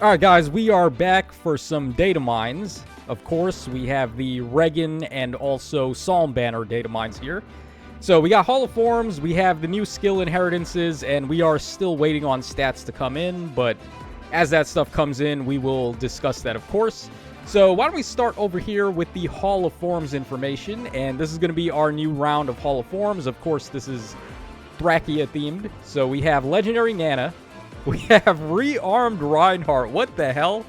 Alright guys, we are back for some Datamines. Of course, we have the Reginn and also Psalm Banner Datamines here. So we got Hall of Forms, we have the new skill inheritances, and we are still waiting on stats to come in, but as that stuff comes in, we will discuss that, of course. So why don't we start over here with the Hall of Forms information, and this is going to be our new round of Hall of Forms. Of course, this is Thracia themed. So we have Legendary Nana. We have rearmed Reinhardt. What the hell?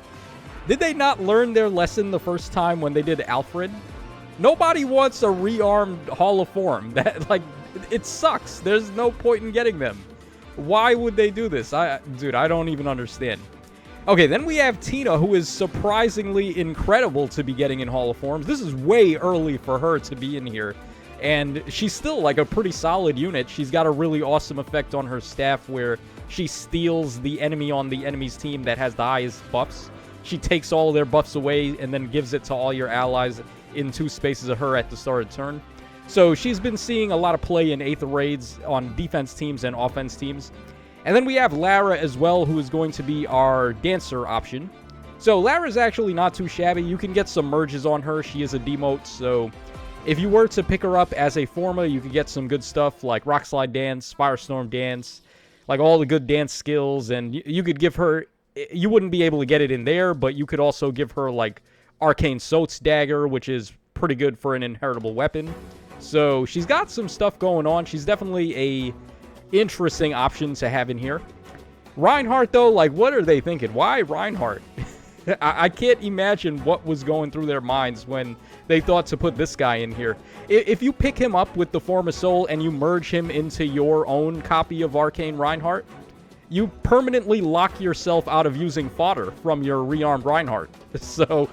Did they not learn their lesson the first time when they did Alfred? Nobody wants a rearmed Hall of Form. That, it sucks. There's no point in getting them. Why would they do this? Dude, I don't even understand. Okay, then we have Tina, who is surprisingly incredible to be getting in Hall of Forms. This is way early for her to be in here. And she's still, like, a pretty solid unit. She's got a really awesome effect on her staff where she steals the enemy on the enemy's team that has the highest buffs. She takes all their buffs away and then gives it to all your allies in 2 spaces of her at the start of turn. So she's been seeing a lot of play in Aether Raids on defense teams and offense teams. And then we have Lara as well, who is going to be our dancer option. So Lara's actually not too shabby. You can get some merges on her. She is a demote, so if you were to pick her up as a Forma, you could get some good stuff like Rock Slide Dance, Firestorm Dance, like all the good dance skills, and you could give her, you wouldn't be able to get it in there, but you could also give her like Arcane Soat's Dagger, which is pretty good for an inheritable weapon. So she's got some stuff going on. She's definitely a interesting option to have in here. Reinhardt, though, like, what are they thinking? Why Reinhardt? I can't imagine what was going through their minds when they thought to put this guy in here. If you pick him up with the Form of Soul and you merge him into your own copy of Arcane Reinhardt, you permanently lock yourself out of using fodder from your rearmed Reinhardt. So,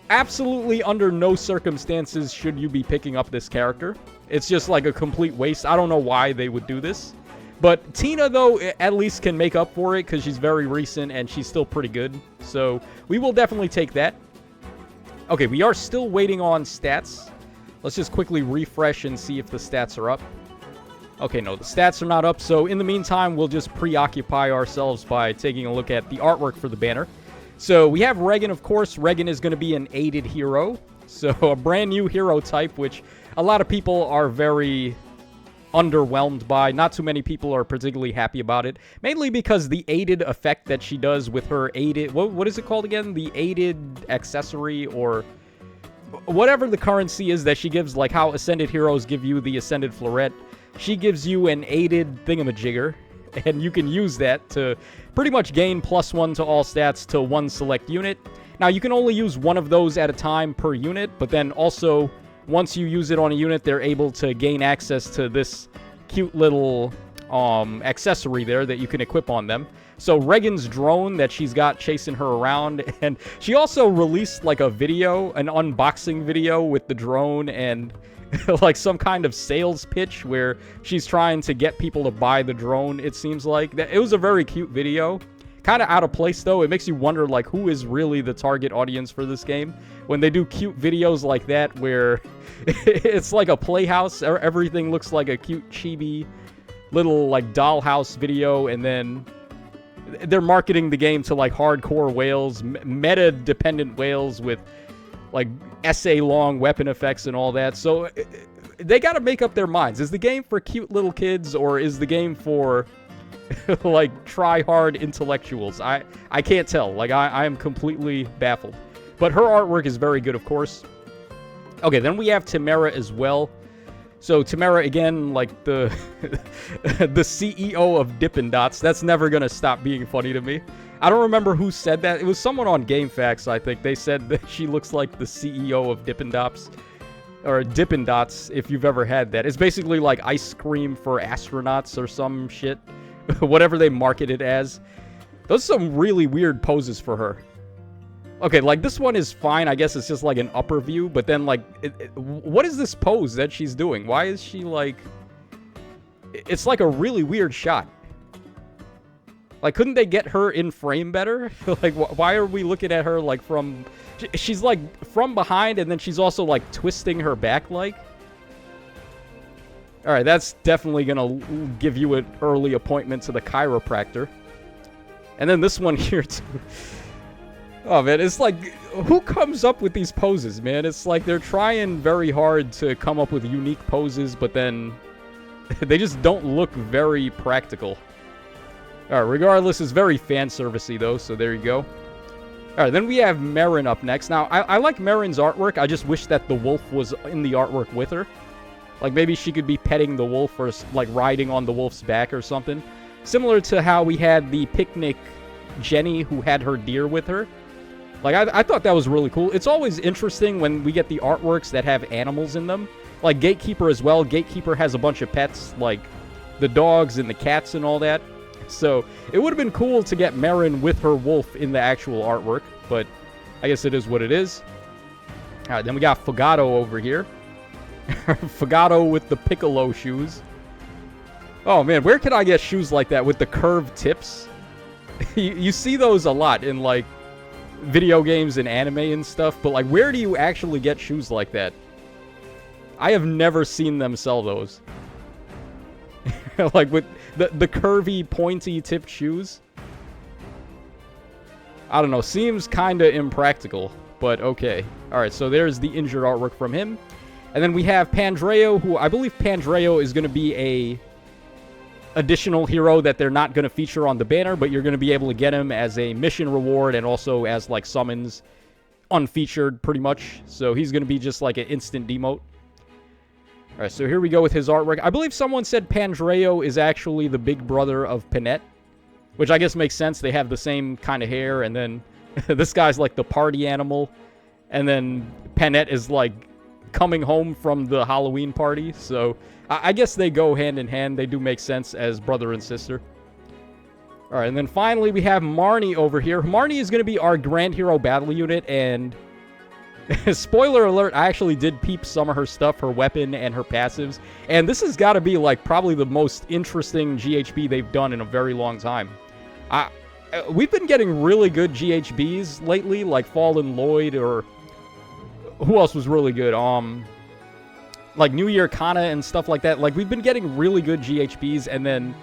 absolutely under no circumstances should you be picking up this character. It's just like a complete waste. I don't know why they would do this. But Tina, though, at least can make up for it because she's very recent and she's still pretty good. So we will definitely take that. Okay, we are still waiting on stats. Let's just quickly refresh and see if the stats are up. Okay, no, the stats are not up. So in the meantime, we'll just preoccupy ourselves by taking a look at the artwork for the banner. So we have Reginn, of course. Reginn is going to be an aided hero. So a brand new hero type, which a lot of people are very underwhelmed by. Not too many people are particularly happy about it, mainly because the aided effect that she does with her aided, what is it called again? The aided accessory, or whatever the currency is that she gives, like how Ascended heroes give you the Ascended Floret. She gives you an aided thingamajigger, and you can use that to pretty much gain +1 to all stats to one select unit. Now, you can only use one of those at a time per unit, but then also once you use it on a unit, they're able to gain access to this cute little accessory there that you can equip on them. So Reginn's drone that she's got chasing her around, and she also released like a video, an unboxing video with the drone and like some kind of sales pitch where she's trying to get people to buy the drone, it seems like. It was a very cute video. Kind of out of place, though. It makes you wonder, like, who is really the target audience for this game when they do cute videos like that where it's like a playhouse. Everything looks like a cute chibi little, like, dollhouse video, and then they're marketing the game to, like, hardcore whales, meta-dependent whales with, like, essay-long weapon effects and all that. So they got to make up their minds. Is the game for cute little kids, or is the game for like try-hard intellectuals? I can't tell. Like, I am completely baffled. But her artwork is very good, of course. Okay, then we have Timerra as well. So Timerra, again, like the the CEO of Dippin' Dots. That's never gonna stop being funny to me. I don't remember who said that. It was someone on GameFAQs, I think. They said that she looks like the CEO of Dippin' Dots. Or Dippin' Dots, if you've ever had that. It's basically like ice cream for astronauts or some shit. Whatever they market it as. Those are some really weird poses for her. Okay, like, this one is fine. I guess it's just, like, an upper view. But then, like, what is this pose that she's doing? Why is she, like... It's, like, a really weird shot. Like, couldn't they get her in frame better? Like, why are we looking at her, like, from... She's, like, from behind, and then she's also, like, twisting her back, like... Alright, that's definitely gonna give you an early appointment to the chiropractor. And then this one here, too. Oh, man, it's like, who comes up with these poses, man? It's like they're trying very hard to come up with unique poses, but then they just don't look very practical. Alright, regardless, it's very fan servicey though, so there you go. Alright, then we have Marin up next. Now, I like Marin's artwork. I just wish that the wolf was in the artwork with her. Like, maybe she could be petting the wolf or, like, riding on the wolf's back or something. Similar to how we had the picnic Jenny who had her deer with her. Like, I thought that was really cool. It's always interesting when we get the artworks that have animals in them. Like, Gatekeeper as well. Gatekeeper has a bunch of pets, like the dogs and the cats and all that. So, it would have been cool to get Marin with her wolf in the actual artwork. But, I guess it is what it is. Alright, then we got Fogato over here. Fogato with the Piccolo shoes. Oh, man, where can I get shoes like that with the curved tips? You see those a lot in, like, video games and anime and stuff, but like, where do you actually get shoes like that? I have never seen them sell those. Like with the curvy, pointy tipped shoes. I don't know, seems kind of impractical, but okay. Alright, so there's the injured artwork from him. And then we have Pandreo, who I believe Pandreo is going to be a additional hero that they're not going to feature on the banner, but you're going to be able to get him as a mission reward and also as, like, summons unfeatured, pretty much. So he's going to be just, like, an instant demote. Alright, so here we go with his artwork. I believe someone said Pandreo is actually the big brother of Panette, which I guess makes sense. They have the same kind of hair, and then this guy's, like, the party animal, and then Panette is, like, coming home from the Halloween party, so I guess they go hand in hand. They do make sense as brother and sister. Alright, and then finally we have Marni over here. Marni is going to be our Grand Hero Battle Unit, and spoiler alert, I actually did peep some of her stuff, her weapon and her passives, and this has got to be, like, probably the most interesting GHB they've done in a very long time. We've been getting really good GHBs lately, like Fallen Lloyd, or who else was really good? Like New Year Kana and stuff like that. Like, we've been getting really good GHBs, and then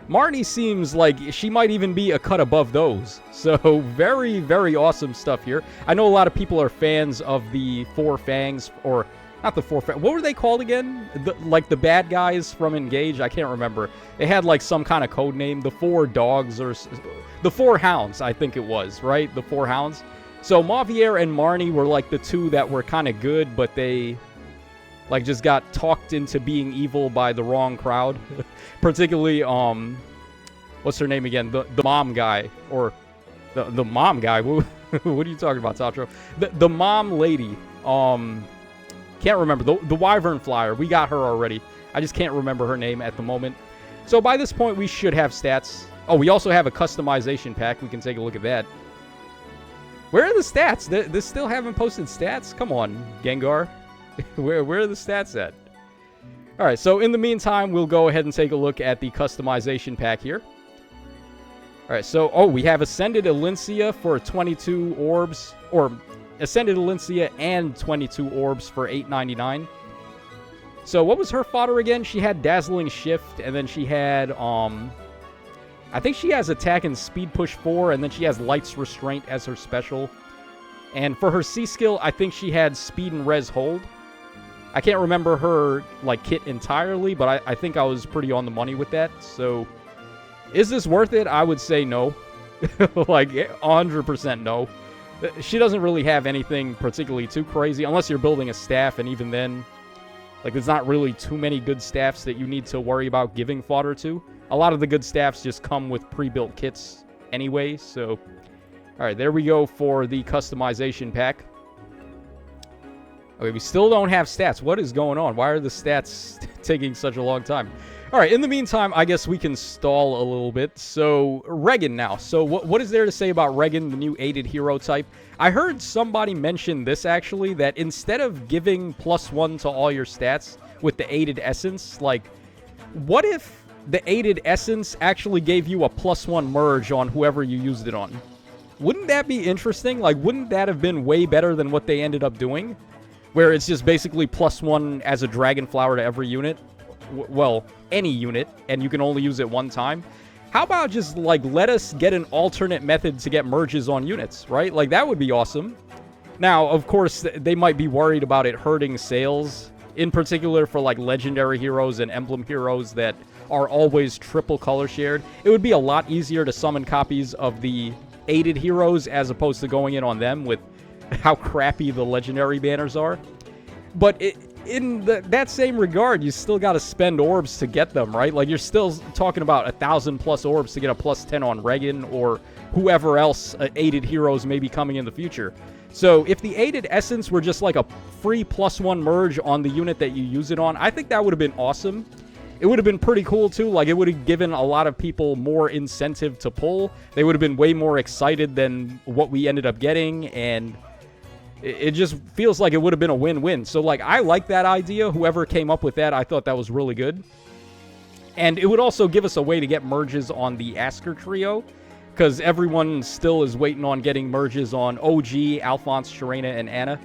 Marni seems like she might even be a cut above those. So, very, very awesome stuff here. I know a lot of people are fans of the Four Fangs, or not the Four Fangs. What were they called again? Like the bad guys from Engage? I can't remember. They had, like, some kind of code name. The Four Dogs, or the Four Hounds, I think it was, right? The Four Hounds. So, Mavier and Marni were, like, the two that were kind of good, but they, like, just got talked into being evil by the wrong crowd. Particularly, what's her name again? The mom guy, or the mom guy. What are you talking about, Tatro? The mom lady. Can't remember. The Wyvern Flyer. We got her already. I just can't remember her name at the moment. So by this point, we should have stats. Oh, we also have a customization pack. We can take a look at that. Where are the stats? They still haven't posted stats? Come on, Gengar. Where are the stats at? Alright, so in the meantime, we'll go ahead and take a look at the customization pack here. Alright, so, we have Ascended Elincia for 22 orbs, or Ascended Elincia and 22 orbs for $8.99. So, what was her fodder again? She had Dazzling Shift, and then she had, I think she has Attack and Speed Push 4, and then she has Light's Restraint as her special. And for her C skill, I think she had Speed and Res Hold. I can't remember her, like, kit entirely, but I think I was pretty on the money with that. So, is this worth it? I would say no. Like, 100% no. She doesn't really have anything particularly too crazy, unless you're building a staff, and even then, like, there's not really too many good staffs that you need to worry about giving fodder to. A lot of the good staffs just come with pre-built kits anyway, so... Alright, there we go for the customization pack. Okay, we still don't have stats. What is going on? Why are the stats taking such a long time? Alright, in the meantime, I guess we can stall a little bit. So, Reginn now. So, what is there to say about Reginn, the new aided hero type? I heard somebody mention this, actually, that instead of giving +1 to all your stats with the aided essence, like, what if the aided essence actually gave you a +1 merge on whoever you used it on? Wouldn't that be interesting? Like, wouldn't that have been way better than what they ended up doing? Where it's just basically +1 as a Dragon Flower to every unit. Well, any unit, and you can only use it one time. how about just, like, let us get an alternate method to get merges on units, right? Like, that would be awesome. Now, of course, they might be worried about it hurting sales, in particular for, like, legendary heroes and emblem heroes that are always triple color shared. It would be a lot easier to summon copies of the aided heroes as opposed to going in on them with how crappy the legendary banners are. But in that same regard, you still got to spend orbs to get them, right? Like, you're still talking about 1,000+ orbs to get a +10 on Reginn or whoever else aided heroes may be coming in the future. So if the aided essence were just like a free +1 merge on the unit that you use it on, I think that would have been awesome. It would have been pretty cool, too. Like, it would have given a lot of people more incentive to pull. They would have been way more excited than what we ended up getting, and it just feels like it would have been a win-win. So, like, I like that idea. Whoever came up with that, I thought that was really good. And it would also give us a way to get merges on the Asker trio, because everyone still is waiting on getting merges on OG, Alphonse, Sharena, and Anna.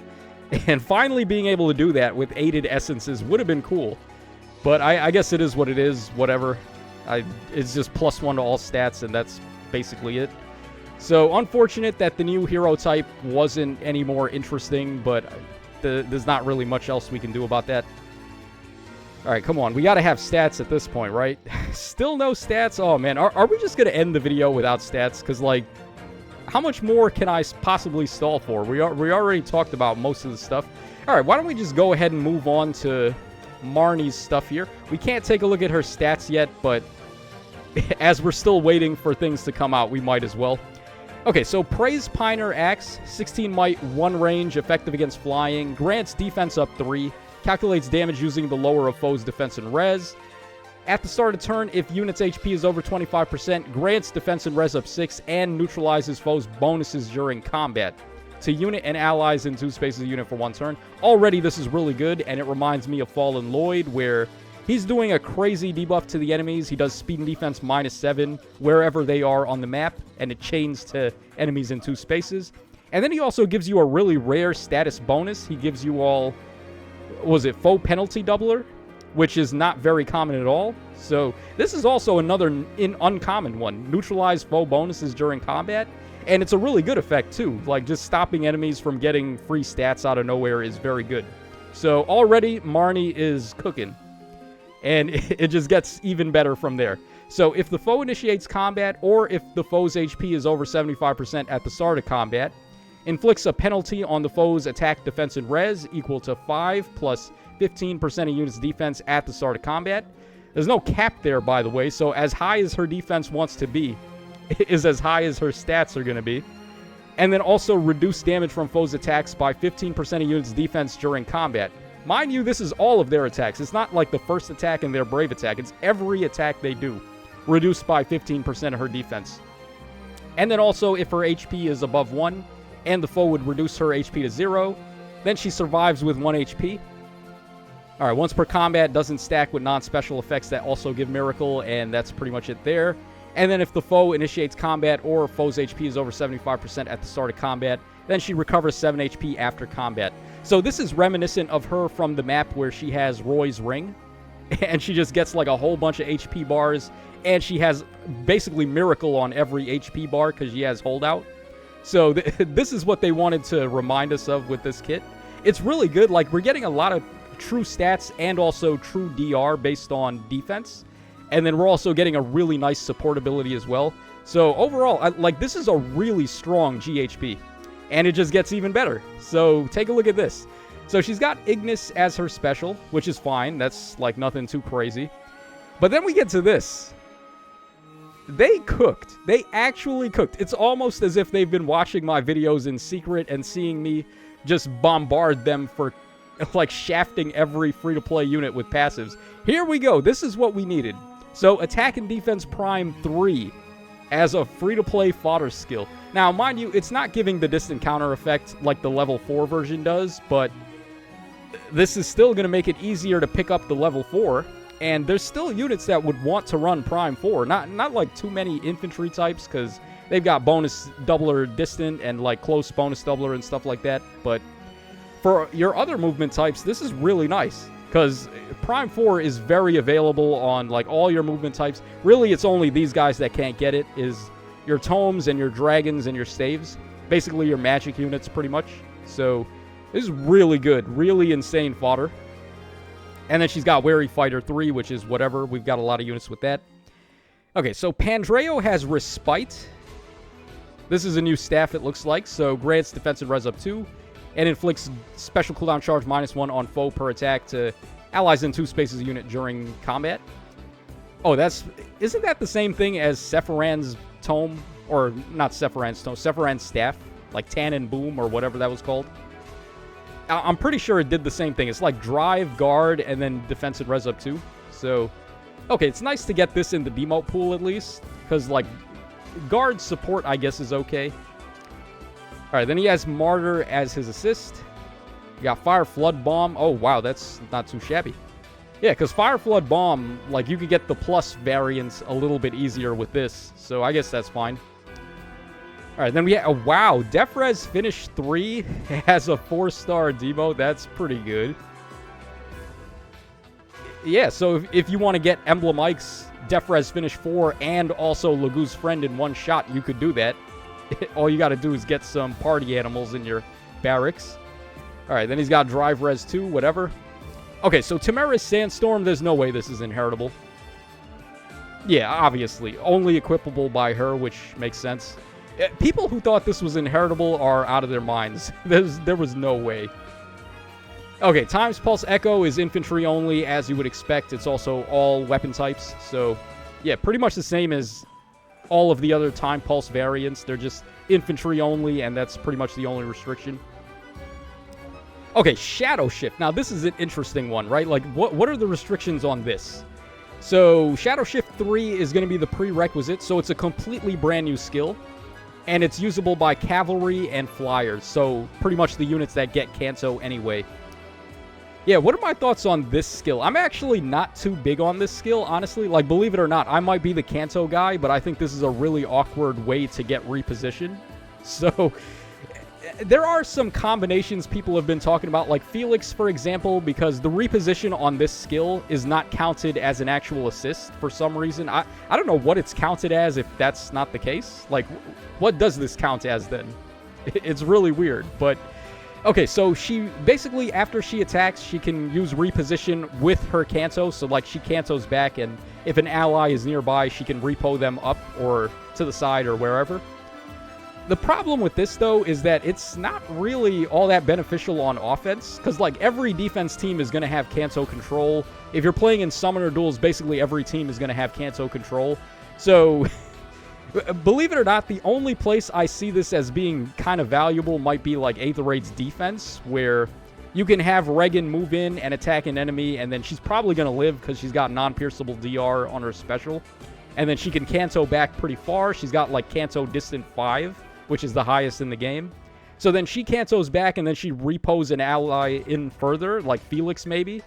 And finally being able to do that with aided essences would have been cool. But I guess it is what it is, whatever. It's just +1 to all stats, and that's basically it. So, unfortunate that the new hero type wasn't any more interesting, but there's not really much else we can do about that. Alright, come on. We gotta have stats at this point, right? Still no stats? Oh, man. Are we just gonna end the video without stats? Because, like, how much more can I possibly stall for? We already talked about most of the stuff. Alright, why don't we just go ahead and move on to Marni's stuff here. We can't take a look at her stats yet, but as we're still waiting for things to come out, we might as well. Okay, so Praise Piner Axe, 16 might, 1 range, effective against flying, grants defense up 3, calculates damage using the lower of foe's defense and res. At the start of turn, if unit's HP is over 25%, grants defense and res up 6, and neutralizes foe's bonuses during combat. To unit and allies in 2 spaces of unit for 1 turn. Already this is really good, and it reminds me of Fallen Lloyd, where he's doing a crazy debuff to the enemies. He does speed and defense -7 wherever they are on the map, and it chains to enemies in 2 spaces. And then he also gives you a really rare status bonus. He gives you all, was it foe penalty doubler? Which is not very common at all. So this is also another uncommon one. Neutralize foe bonuses during combat. And it's a really good effect, too. Like, just stopping enemies from getting free stats out of nowhere is very good. So, already, Marni is cooking. And it just gets even better from there. So, if the foe initiates combat, or if the foe's HP is over 75% at the start of combat, inflicts a penalty on the foe's attack, defense, and res equal to 5 plus 15% of unit's defense at the start of combat. There's no cap there, by the way, so as high as her defense wants to be, is as high as her stats are going to be. And then also reduce damage from foes' attacks by 15% of units' defense during combat. Mind you, this is all of their attacks. It's not like the first attack and their brave attack. It's every attack they do, reduced by 15% of her defense. And then also, if her HP is above 1, and the foe would reduce her HP to 0, then she survives with 1 HP. Alright, once per combat, doesn't stack with non-special effects that also give Miracle, and that's pretty much it there. And then if the foe initiates combat or foe's HP is over 75% at the start of combat, then she recovers 7 HP after combat. So this is reminiscent of her from the map where she has Roy's Ring. And she just gets like a whole bunch of HP bars. And she has basically Miracle on every HP bar because she has Holdout. So this is what they wanted to remind us of with this kit. It's really good. Like, we're getting a lot of true stats and also true DR based on defense. And then we're also getting a really nice support ability as well. So overall, like, this is a really strong GHB. And it just gets even better. So take a look at this. So she's got Ignis as her special, which is fine. That's like nothing too crazy. But then we get to this. They cooked. They actually cooked. It's almost as if they've been watching my videos in secret and seeing me just bombard them for like shafting every free-to-play unit with passives. Here we go. This is what we needed. So, Attack and Defense Prime 3 as a free-to-play fodder skill. Now, mind you, it's not giving the distant counter effect like the level 4 version does, but this is still going to make it easier to pick up the level 4, and there's still units that would want to run Prime 4. Not like too many infantry types, because they've got bonus doubler distant and like close bonus doubler and stuff like that, but for your other movement types, this is really nice. because Prime 4 is very available on, like, all your movement types. Really, it's only these guys that can't get it, is your tomes and your dragons and your staves. Basically, your magic units, pretty much. So, this is really good. Really insane fodder. And then she's got Wary Fighter 3, which is whatever. We've got a lot of units with that. Okay, so Pandreo has Respite. This is a new staff, it looks like. So, grants defensive res up 2. And inflicts special cooldown charge -1 on foe per attack to allies in 2 spaces unit during combat. Oh, isn't that the same thing as Sephiran's tome? Or, not Sephiran's tome, Sephiran's staff? Like Tannin Boom or whatever that was called. I'm pretty sure it did the same thing. It's like drive, guard, and then defensive res up 2. So, okay, it's nice to get this in the demote pool at least. Because, like, guard support, I guess, is okay. Alright, then he has Martyr as his assist. You got Fire Flood Bomb. Oh, wow, that's not too shabby. Yeah, because Fire Flood Bomb, like, you could get the plus variants a little bit easier with this. So, I guess that's fine. Alright, then we have, oh, wow, Defres Finish 3 has a 4-star demote. That's pretty good. Yeah, so if you want to get Emblem Ike's Defres Finish 4 and also Lagoo's Friend in one shot, you could do that. All you got to do is get some party animals in your barracks. Alright, then he's got Drive Res 2, whatever. Okay, so Timerra's Sandstorm, there's no way this is inheritable. Yeah, obviously. Only equipable by her, which makes sense. People who thought this was inheritable are out of their minds. There was no way. Okay, Time's Pulse Echo is infantry only, as you would expect. It's also all weapon types. So, yeah, pretty much the same as all of the other Time Pulse variants. They're just infantry only, and that's pretty much the only restriction. Okay, Shadow Shift. Now, this is an interesting one, right? Like, what are the restrictions on this? So, Shadow Shift 3 is going to be the prerequisite, so it's a completely brand new skill. And it's usable by cavalry and flyers, so pretty much the units that get Kanto anyway. Yeah, what are my thoughts on this skill? I'm actually not too big on this skill, honestly. Like, believe it or not, I might be the Kanto guy, but I think this is a really awkward way to get reposition. So, there are some combinations people have been talking about, like Felix, for example, because the reposition on this skill is not counted as an actual assist for some reason. I don't know what it's counted as if that's not the case. Like, what does this count as then? It's really weird, but... Okay, so she basically, after she attacks, she can use reposition with her Kanto. So, like, she Kantos back, and if an ally is nearby, she can repo them up or to the side or wherever. The problem with this, though, is that it's not really all that beneficial on offense. Because, like, every defense team is going to have Kanto control. If you're playing in Summoner Duels, basically every team is going to have Kanto control. So... Believe it or not, the only place I see this as being kind of valuable might be like Aether Raid's defense, where you can have Reginn move in and attack an enemy, and then she's probably going to live because she's got non-pierceable DR on her special. And then she can Kanto back pretty far. She's got like Kanto Distant 5, which is the highest in the game. So then she Kantos back, and then she repos an ally in further, like Felix maybe.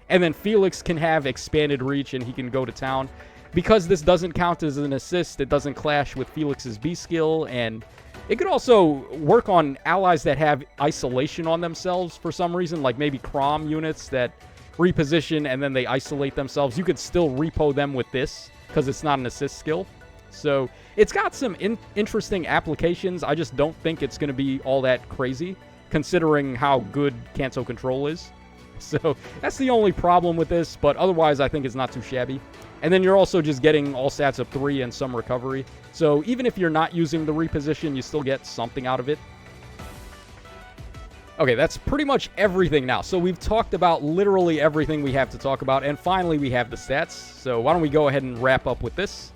And then Felix can have expanded reach, and he can go to town. Because this doesn't count as an assist, it doesn't clash with Felix's B skill, and it could also work on allies that have isolation on themselves for some reason, like maybe Crom units that reposition and then they isolate themselves. You could still repo them with this, because it's not an assist skill. So, it's got some interesting applications. I just don't think it's going to be all that crazy, considering how good Kanto control is. So, that's the only problem with this, but otherwise I think it's not too shabby. And then you're also just getting all stats up 3 and some recovery. So even if you're not using the reposition, you still get something out of it. Okay, that's pretty much everything now. So we've talked about literally everything we have to talk about. And finally, we have the stats. So why don't we go ahead and wrap up with this.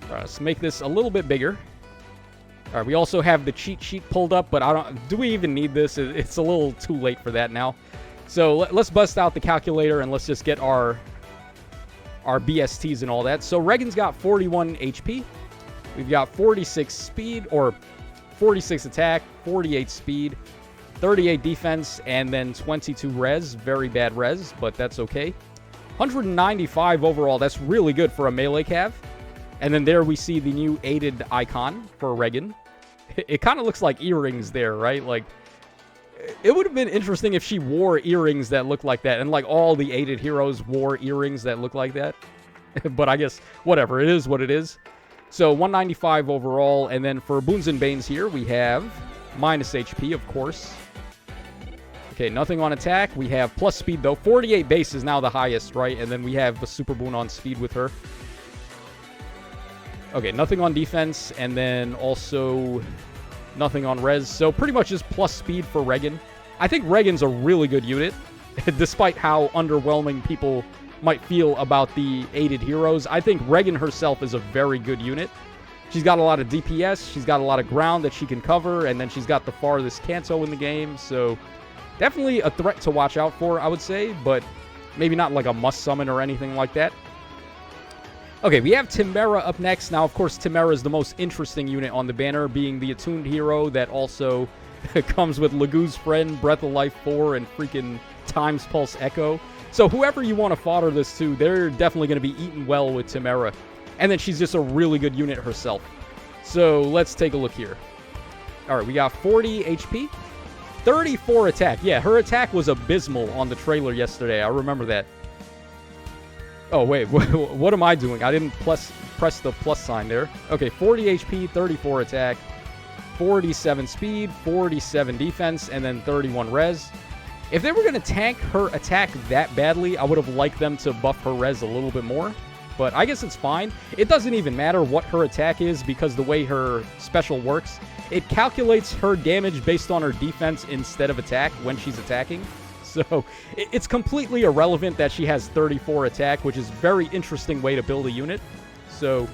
All right, let's make this a little bit bigger. All right, we also have the cheat sheet pulled up, but do we even need this? It's a little too late for that now. So let's bust out the calculator and let's just get our BSTs and all that. So Reginn's got 41 HP. We've got 46 speed, or 46 attack, 48 speed, 38 defense, and then 22 res. Very bad res, but that's okay. 195 overall. That's really good for a melee cav. And then there we see the new aided icon for Reginn. It kind of looks like earrings there, right? Like, It would have been interesting if she wore earrings that look like that, and like all the aided heroes wore earrings that look like that. But I guess, whatever, it is what it is. So 195 overall, and then for Boons and Banes here, we have minus HP, of course. Okay, nothing on attack. We have plus speed, though. 48 base is now the highest, right? And then we have the Super Boon on speed with her. Okay, nothing on defense, and then also nothing on res. So pretty much just plus speed for Reginn. I think Reginn's a really good unit, despite how underwhelming people might feel about the aided heroes. I think Reginn herself is a very good unit. She's got a lot of DPS, she's got a lot of ground that she can cover, and then she's got the farthest Kanto in the game, so definitely a threat to watch out for, I would say, but maybe not like a must summon or anything like that. Okay, we have Timerra up next. Now, of course, Timerra is the most interesting unit on the banner, being the attuned hero that also comes with Lagoo's Friend, Breath of Life 4, and freaking Time's Pulse Echo. So whoever you want to fodder this to, they're definitely going to be eaten well with Timerra. And then she's just a really good unit herself. So let's take a look here. All right, we got 40 HP, 34 attack. Yeah, her attack was abysmal on the trailer yesterday. I remember that. Oh, wait, what am I doing? I didn't press the plus sign there. Okay, 40 HP, 34 attack, 47 speed, 47 defense, and then 31 res. If they were going to tank her attack that badly, I would have liked them to buff her res a little bit more. But I guess it's fine. It doesn't even matter what her attack is, because the way her special works, it calculates her damage based on her defense instead of attack when she's attacking. So it's completely irrelevant that she has 34 attack, which is a very interesting way to build a unit. So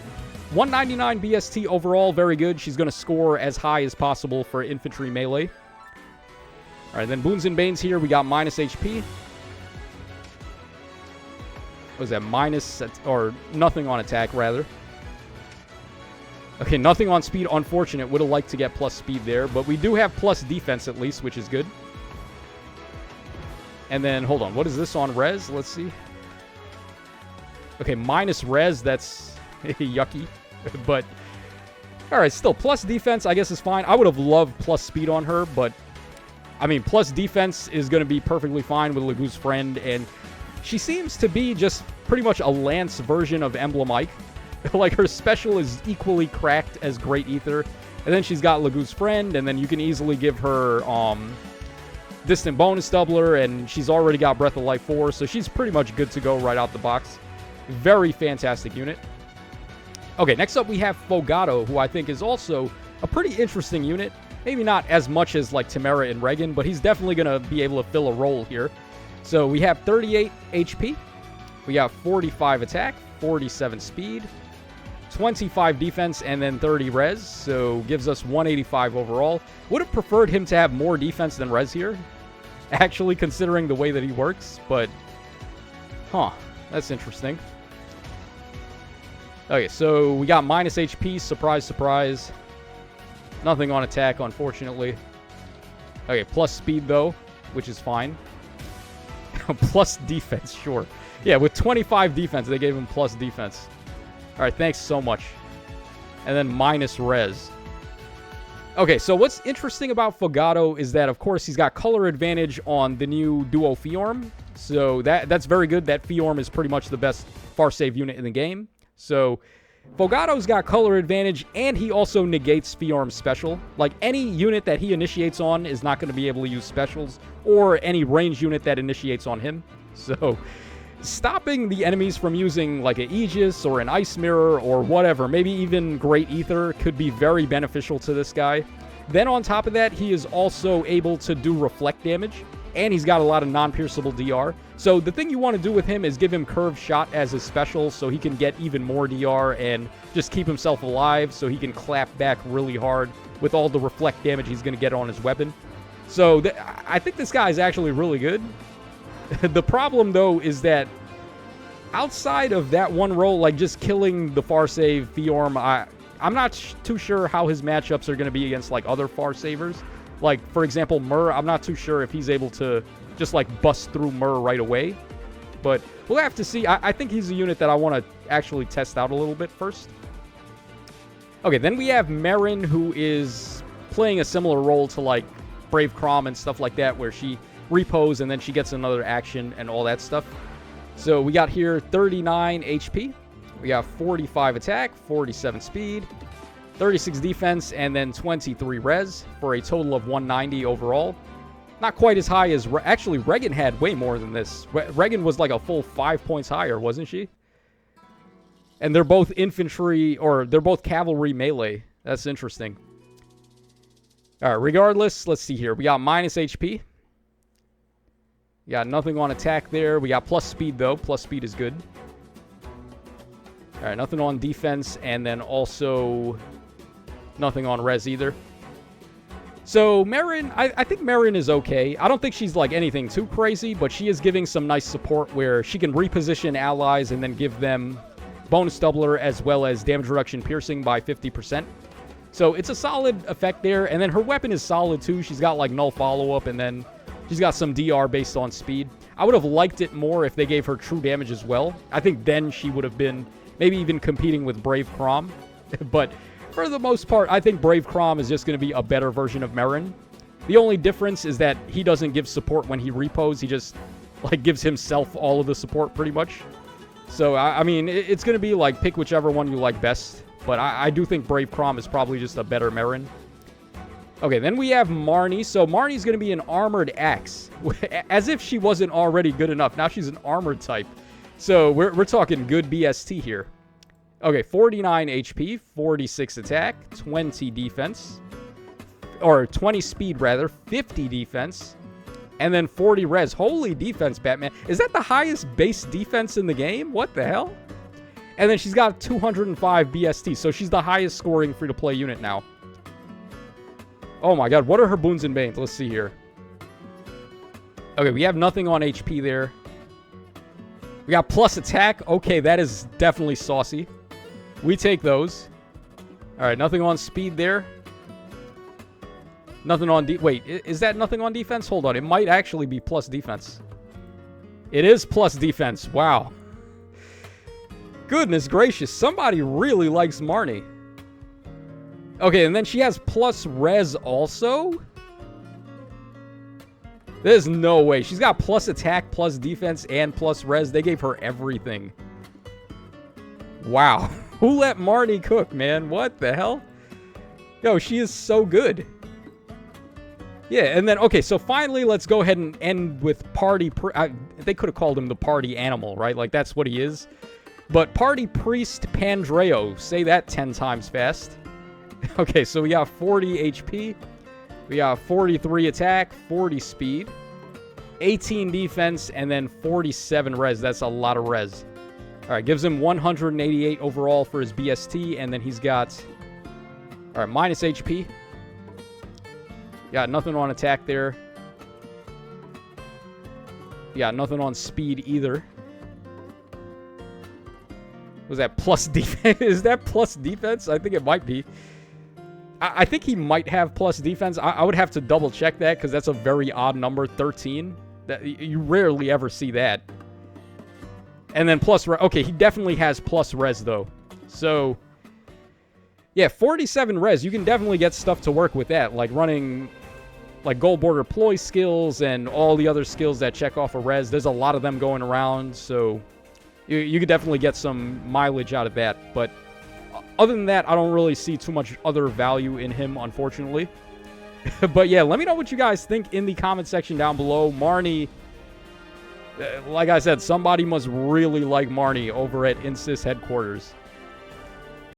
199 BST overall, very good. She's going to score as high as possible for infantry melee. All right, then Boons and Banes here, we got minus HP. What was that? Minus, or nothing on attack, rather. Okay, nothing on speed. Unfortunate. Would have liked to get plus speed there, but we do have plus defense at least, which is good. And then, hold on, what is this on res? Let's see. Okay, minus res, that's yucky. But, alright, still, plus defense, I guess is fine. I would have loved plus speed on her, but, I mean, plus defense is going to be perfectly fine with Lagoo's Friend, and she seems to be just pretty much a Lance version of Emblem Ike. Like, her special is equally cracked as Great Ether, and then she's got Lagoo's Friend, and then you can easily give her, Distant Bonus Doubler, and she's already got Breath of Life 4, so she's pretty much good to go right out the box. Very fantastic unit. Okay, next up we have Fogado, who I think is also a pretty interesting unit. Maybe not as much as like Timerra and Reginn, but he's definitely going to be able to fill a role here. So we have 38 HP, we got 45 attack, 47 speed, 25 defense, and then 30 res, so gives us 185 overall. Would have preferred him to have more defense than res here, actually, considering the way that he works, but, that's interesting. Okay, so we got minus HP, surprise, surprise. Nothing on attack, unfortunately. Okay, plus speed, though, which is fine. Plus defense, sure. Yeah, with 25 defense, they gave him plus defense. All right, thanks so much. And then minus res. Okay, so what's interesting about Fogado is that, of course, he's got color advantage on the new Duo Fiorm. So that's very good. That Fiorm is pretty much the best far save unit in the game. So Fogado's got color advantage, and he also negates Fiorm's special. Like, any unit that he initiates on is not going to be able to use specials, or any range unit that initiates on him. So stopping the enemies from using like an Aegis or an Ice Mirror or whatever, maybe even Great Ether, could be very beneficial to this guy. Then on top of that, he is also able to do reflect damage, and he's got a lot of non-pierceable DR. So the thing you want to do with him is give him Curved Shot as his special so he can get even more DR and just keep himself alive so he can clap back really hard with all the reflect damage he's going to get on his weapon. So I think this guy is actually really good. The problem, though, is that outside of that one role, like just killing the far save Fiorm, I'm not too sure how his matchups are going to be against like other far savers. Like, for example, Myrrh, I'm not too sure if he's able to just like bust through Myrrh right away. But we'll have to see. I think he's a unit that I want to actually test out a little bit first. Okay, then we have Marin, who is playing a similar role to like Brave Crom and stuff like that, where she repos and then she gets another action and all that stuff. So we got here 39 HP. We got 45 attack, 47 speed, 36 defense, and then 23 res for a total of 190 overall. Not quite as high as... Actually, Reginn had way more than this. Reginn was like a full 5 points higher, wasn't she? And they're both infantry, or they're both cavalry melee. That's interesting. All right, regardless, let's see here. We got minus HP. We got nothing on attack there. We got plus speed, though. Plus speed is good. All right, nothing on defense, and then also nothing on res either. So, Merrin, I think Merrin is okay. I don't think she's, like, anything too crazy, but she is giving some nice support where she can reposition allies and then give them bonus doubler as well as damage reduction piercing by 50%. So, it's a solid effect there, and then her weapon is solid, too. She's got, like, null follow-up, and then she's got some DR based on speed. I would have liked it more if they gave her true damage as well. I think then she would have been maybe even competing with Brave Crom, but... For the most part, I think Brave Crom is just going to be a better version of Merrin. The only difference is that he doesn't give support when he repos. He just, like, gives himself all of the support, pretty much. So, I mean, it's going to be, like, pick whichever one you like best. But I do think Brave Crom is probably just a better Merrin. Okay, then we have Marni. So, Marni's going to be an armored axe. As if she wasn't already good enough. Now she's an armored type. So, we're talking good BST here. Okay, 49 HP, 46 attack, 20 defense, or 20 speed rather, 50 defense, and then 40 res. Holy defense, Batman. Is that the highest base defense in the game? What the hell? And then she's got 205 BST, so she's the highest scoring free-to-play unit now. Oh my god, what are her boons and banes? Let's see here. Okay, we have nothing on HP there. We got plus attack. Okay, that is definitely saucy. We take those. Alright, nothing on speed there. Nothing on... Wait, is that nothing on defense? Hold on, it might actually be plus defense. It is plus defense. Wow. Goodness gracious, somebody really likes Marni. Okay, and then she has plus res also? There's no way. She's got plus attack, plus defense, and plus res. They gave her everything. Wow. Who let Marni cook, man? What the hell? Yo, she is so good. Yeah, and then, okay, so finally, let's go ahead and end with Party... they could have called him the Party Animal, right? Like, that's what he is. But Party Priest Pandreo. Say that 10 times fast. Okay, so we got 40 HP. We got 43 attack, 40 speed, 18 defense, and then 47 res. That's a lot of res. All right, gives him 188 overall for his BST, and then he's got, all right, minus HP. Got nothing on attack there. Yeah, nothing on speed either. Was that plus defense? Is that plus defense? I think it might be. I think he might have plus defense. I would have to double check that because that's a very odd number, 13. That you rarely ever see that. And then plus... Okay, he definitely has plus res, though. So, yeah, 47 res. You can definitely get stuff to work with that, like running like gold border ploy skills and all the other skills that check off a res. There's a lot of them going around, so you could definitely get some mileage out of that. But other than that, I don't really see too much other value in him, unfortunately. But yeah, let me know what you guys think in the comment section down below. Marni... like I said, somebody must really like Marni over at Insys headquarters.